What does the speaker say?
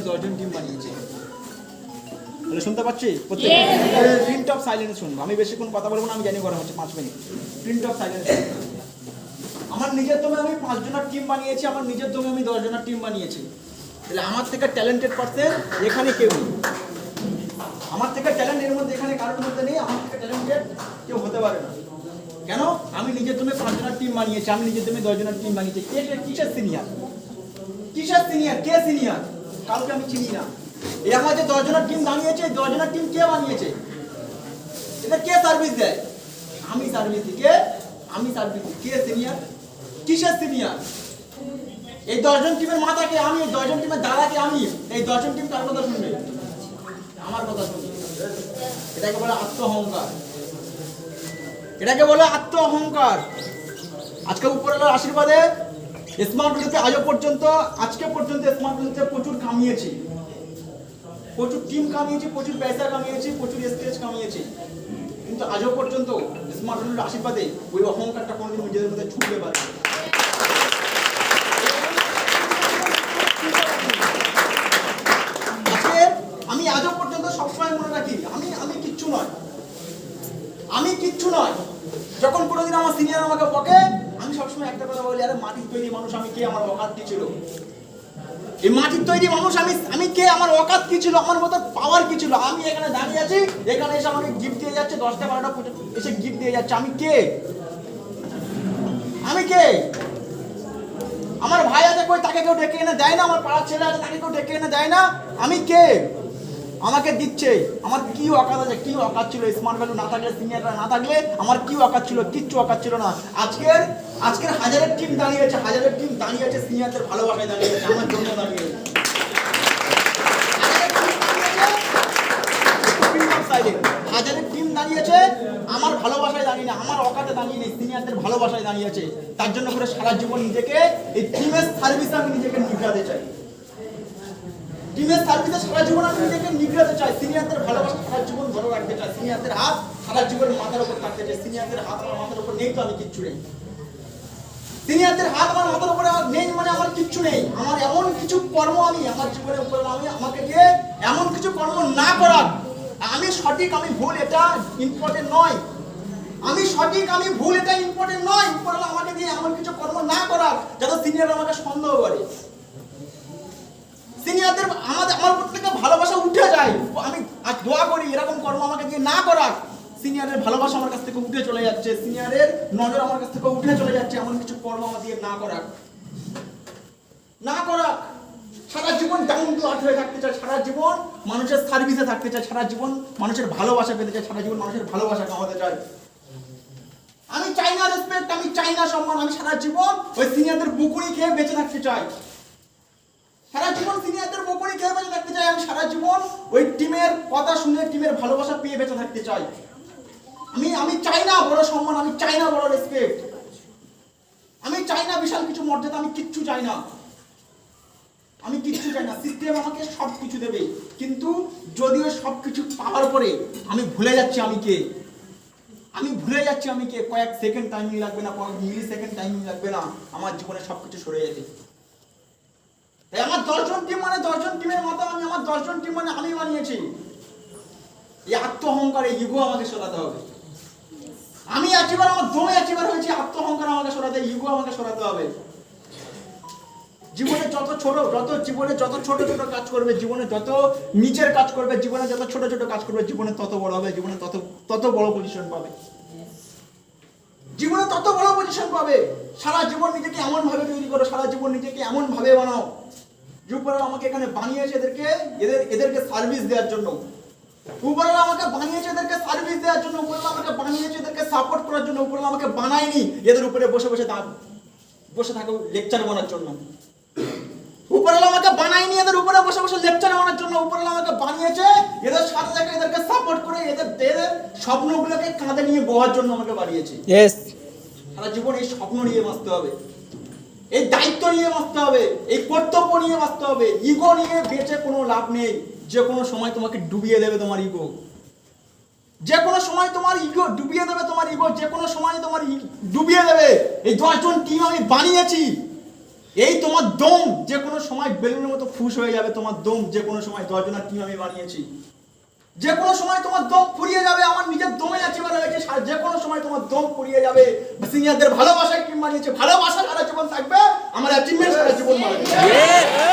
আমি 10 জন টিম বানিয়েছি। তাহলে শুনতে পাচ্ছি? প্রিন্ট অফ সাইলেন্স শুনবো। আমি বেশিক্ষণ কথা বলবো না, আমি জানি করা হচ্ছে 5 মিনিট। Print of silence. আমার নিজের দমে আমি 5 জনের টিম বানিয়েছি, আমার নিজের দমে আমি 10 জনের টিম বানিয়েছি। তাহলে আমার থেকে ট্যালেন্টেড পারসন এখানে কেউ নেই। আমার থেকে ট্যালেন্ট এর মধ্যে এখানে কারোর মধ্যে নেই। আমার থেকে ট্যালেন্টেড কেউ হতে পারে না। কেন? আমি নিজের দমে 5 জনের টিম বানিয়েছি, আমি নিজের দমে 10 জনের টিম বানিয়েছি। কে কিসের সিনিয়র? কিসের সিনিয়র? কে সিনিয়র? কাউকে আমি চিনি না। এই আমার যে 10 জনের টিম বানিয়েছে, 10 জনের টিম কে বানিয়েছে? এটা কে সার্ভিস দেয়? আমি সার্ভিস দিই। কে? আমি সার্ভিস দিই। কে সিনিয়র? কিসের সিনিয়র? এই 10 জন টিমের মাথাকে আমি, 10 জন টিমের দাদাকে আমি। এই 10 জন টিম কার কথা শুনবে? আমার কথা শুনবে। এটাকে বলে আত্ম অহংকার। এটাকে বলে আত্ম অহংকার। আজকে উপরওয়ালার আশীর্বাদে স্মার্ট ভ্যালিতে আজকে পর্যন্ত স্মার্ট ভ্যালিতে প্রচুর কামিয়েছি, প্রচুর টিম কামিয়েছি, প্রচুর পয়সা কামিয়েছি, প্রচুর স্টেজ কামিয়েছি, কিন্তু আজও পর্যন্ত স্মার্ট ভ্যালির আশীর্বাদে ওই অহংকারটা কোনোদিন নিজেদের মধ্যে ছুটতে পারে। আমি আজও পর্যন্ত সবসময় মনে রাখি আমি কিচ্ছু নয়, আমি কিচ্ছু নয়। যখন কোনোদিন আমার সিনিয়র আমাকে বকে, আমি সবসময় একটা কথা বলি, আরে মাটির তৈরি মানুষ আমি কে, আমার অকাত কি ছিল? এই মাটির তৈরি মানুষ আমি কে, আমার অকাত কি ছিল, আমার মতো পাওয়ার কি ছিল? আমি এখানে দাঁড়িয়ে আছি, এখানে এসে আমাকে গিফট দিয়ে যাচ্ছে, 10টা 12টা এসে গিফট দিয়ে যাচ্ছে। আমি কে? আমি কে? আমার ভাই আছে কই, তাকে কেউ ডেকে এনে দেয় না। আমার পাড়ার ছেলে আছে, তাকে কেউ ডেকে এনে দেয় না। আমি কে? আমাকে দিচ্ছে। আমার কি অকাত আছে? কি অকাত ছিল? স্মার্ট ভ্যালু না থাকলে, সিনিয়ররা না থাকলে আমার কি অকাত ছিল? কিচ্ছু অকাত ছিল না। আজকের হাজারের টিম দাঁড়িয়েছে, হাজারের টিম দাঁড়িয়েছে সিনিয়রদের ভালোবাসায় দাঁড়িয়েছে, আমার জন্য দাঁড়িয়েছে। হাজারের টিম দাঁড়িয়েছে আমার ভালোবাসায় দাঁড়িয়ে না, আমার অকাতে দাঁড়িয়ে নেই, সিনিয়রদের ভালোবাসায় দাঁড়িয়েছে। তার জন্য করে সারা জীবন নিজেকে এই টিমের সার্ভিসে আমি নিজেকে নিগড়াতে চাই। টিমের সার্ভিসে সারা জীবন আমি নিজেকে নিগড়াতে চাই। সিনিয়রদের ভালোবাসা সারা জীবন ধরে রাখতে চাই। সিনিয়রদের হাত সারা জীবন মাথার উপর থাকতে চাই। সিনিয়রদের হাত আমার মাথার উপর নেই তো আমি কিচ্ছু নেই। সিনিয়রদের হাত আমার মাথার উপরে নেই মানে আমার কিচ্ছু নেই। আমার এমন কিছু কর্ম আমি আমার জীবনে উপরে আমাকে দিয়ে এমন কিছু কর্ম না করার, আমি সঠিক আমি ভুল এটা ইম্পর্টেন্ট নয়। আমি সঠিক আমি ভুল এটা ইম্পর্টেন্ট নয়। উপরে আমাকে দিয়ে এমন কিছু কর্ম না করার যাতে সিনিয়র আমাকে সন্দেহ করে। সিনিয়রদের আমার প্রত্যেকটা ভালোবাসা উঠে যায়। আমি আজ দোয়া করি এরকম কর্ম আমাকে দিয়ে না করার। সিনিয়রের ভালোবাসা আমার কাছ থেকে উঠে চলে যাচ্ছে, সিনিয়রের নজর আমার কাছ থেকে উঠে চলে যাচ্ছে। এমন কিছু কর্ম আমার দিয়ে না করার। সারা জীবন ডাউন টু আর্থ হয়ে থাকতে চাই, সারা জীবন মানুষের সার্ভিসে থাকতে চাই, সারা জীবন মানুষের ভালোবাসা পেতে চাই, সারা জীবন মানুষের ভালোবাসা কামাতে চাই। আমি চাই না রেসপেক্ট, আমি চাই না সম্মান। আমি সারা জীবন ওই সিনিয়রদের বুকুনি খেয়ে বেঁচে থাকতে চাই। সারা জীবন সিনিয়রদের বকুনি খেয়ে বেঁচে থাকতে চাই। আমি সারা জীবন ওই টিমের কথা শুনে টিমের ভালোবাসা পেয়ে বেঁচে থাকতে চাই। আমি চাই না বড় সম্মান, আমি চাই না বড় রেসপেক্ট, আমি চাই না বিশাল কিছু মর্যাদা, আমি কিচ্ছু চাই না। আমি কিচ্ছু চাই না। সিস্টেম আমাকে সব কিছু দেবে, কিন্তু যদিও সব কিছু পাওয়ার পরে আমি ভুলে যাচ্ছি আমি কে। আমি ভুলে যাচ্ছি আমি কে। কয়েক সেকেন্ড টাইমিং লাগবে না, কয়েক মিলি সেকেন্ড টাইমিং লাগবে না আমার জীবনে সবকিছু সরে যেতে। আমার 10 জন টিম মানে 10 জন টিমের মতো আমি, আমার 10 জন টিম মানে আমি বানিয়েছি। এই আত্ম অহংকার, এই ইগো আমাকে সরাতে হবে। আমি অ্যাচিভার, আমার দমে অ্যাচিভার হয়েছি। আত্ম অহংকার আমাকে সরাতে, ইগো আমাকে সরাতে হবে। জীবনে যত ছোট ছোট কাজ করবে, জীবনে যত নিচের কাজ করবে, জীবনে যত ছোট ছোট কাজ করবে, জীবনে তত বড় হবে, জীবনে তত বড় পজিশন পাবে, জীবনে তত বড় পজিশন পাবে। সারা জীবন নিজেকে এমন ভাবে তৈরি করো, সারা জীবন নিজেকে এমন ভাবে বানাও যে উপরওয়ালা আমাকে এখানে বানিয়েছে এদেরকে সার্ভিস দেওয়ার জন্য। উপরওয়ালা আমাকে বানিয়েছে এদেরকে সার্ভিস দেওয়ার জন্য। উপরওয়ালা আমাকে বানিয়েছে এদেরকে সাপোর্ট করার জন্য। উপরওয়ালা আমাকে বানায়নি এদের উপরে বসে থাকো লেকচার বানার জন্য। উপরওয়ালা আমাকে বানায়নি এদের উপরে বসে লেকচার বানার জন্য। উপরওয়ালা আমাকে বানিয়েছে এদের সাথে থেকে এদেরকে সাপোর্ট করে এদের স্বপ্নগুলোকে কাঁধে নিয়ে বওয়ার জন্য আমাকে বানিয়েছে। সারা জীবন এই স্বপ্ন নিয়ে বাঁচতে হবে, এই দায়িত্ব নিয়ে বাঁচতে হবে, এই কর্তব্য নিয়ে বাঁচতে হবে। ইগো নিয়ে বেঁচে কোনো লাভ নেই। যে কোনো সময় তোমাকে ডুবিয়ে দেবে তোমার ইগো, যে কোনো সময় তোমার ইগো ডুবিয়ে দেবে, তোমার ইগো যে কোনো সময় তোমার ডুবিয়ে দেবে। এই 10 জন টিম আমি বানিয়েছি, এই তোমার দম যে কোনো সময় বেলুনের মতো ফুস হয়ে যাবে, তোমার দম যে কোনো সময় 10 জনের টিম আমি বানিয়েছি, যে কোনো সময় তোমার দম ফুরিয়ে যাবে, আমার নিজের দমে অ্যাচিভার হয়েছে, যে কোনো সময় তোমার দম ফুরিয়ে যাবে। সিনিয়রদের ভালোবাসায় টিম বানিয়েছে, ভালোবাসা সারা জীবন থাকবে, আমার অ্যাচিভমেন্ট সারা জীবন মারা যাবে।